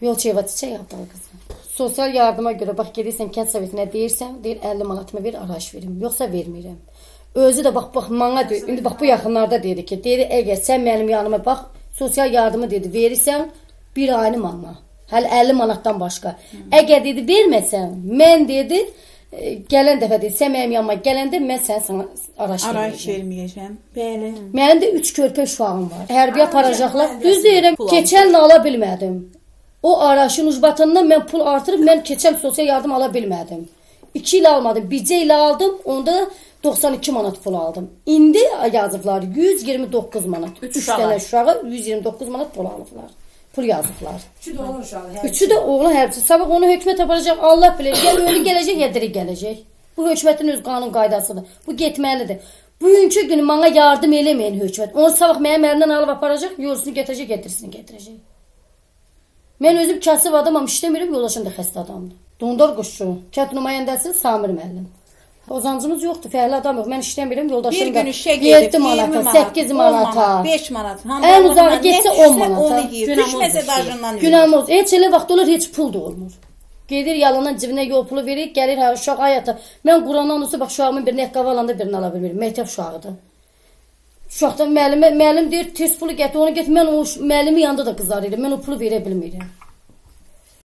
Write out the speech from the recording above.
Yolçuyeva çiçək yapdalı qızım. Sosial yardıma görə bax gedirsən kənd sovetinə deyirsən, deyir 50 manatımı ver, araç verim. Yoxsa vermirəm. Özü də bax mana deyir. İndi bax bu yaxınlarda dedi ki, dedi əgər sən mənim yanıma bax sosial yardımı dedi verirsən bir ayını manla. Hələ 50 manatdan başqa. Əgər dedi verməsən, mən dedi gələn dəfə dedi sən mənim yanıma gələndə mən sana araç verməyəcəm. Bəli. Mənim də 3 körpə uşağım var. Hərbiyə aparacaqlar. Düz deyirəm, keçən il ala bilmədim. O araçın ucbatından mən pul artırıb mən keçən sosial yardım ala bilmədim. 2 il almadım, bircə il aldım, onda 92 manat pul aldım. İndi yazıblar 129 manat. 3 dənə uşağa 129 manat pul alıblar. Pul yazıblar. 3 də oğlan uşağı. 3-ü də oğlan hərbçi. Sabah onu hökumət aparacaq, Allah bilir. Ya ölü gələcək, ya diri gələcək. Bu hökumətin öz qanun qaydasıdır. Bu getməlidir. Bugünkü günü mənə yardım eləməyin hökumət. Onu sabah mənim əlimdən alıb aparacaq, yolcusunu gətirəcək, gətirəcək. Mən özüm kasıb adamam, işləmirəm, yoldaşım da xəstə adamdır. Dondar quşçu, kənd nümayəndəsi Samir müəllim. Ozancımız yoxdur, fəhli adam yox. Mən işləmirəm, yoldaşım da 7 manata, 8 manata, 5 manat. Ən uzağı getsə 10 manata. Düşməsə dajından Günəmoz. Heç elə vaxt olur, heç pul da olmur. Gedir yalandan cibinə yol pulu verir, gəlir hər uşaq ayata. Mən Qurandan olsa bax uşağımın birini ayaqqabı alanda birini ala bilmirəm. Məktəb uşağıdır. Uşaqdan müəllim deyir, test pulu gətir, onu gətir. Mən o müəllimin yanında da qızarıram. Mən o pulu verə bilmirəm.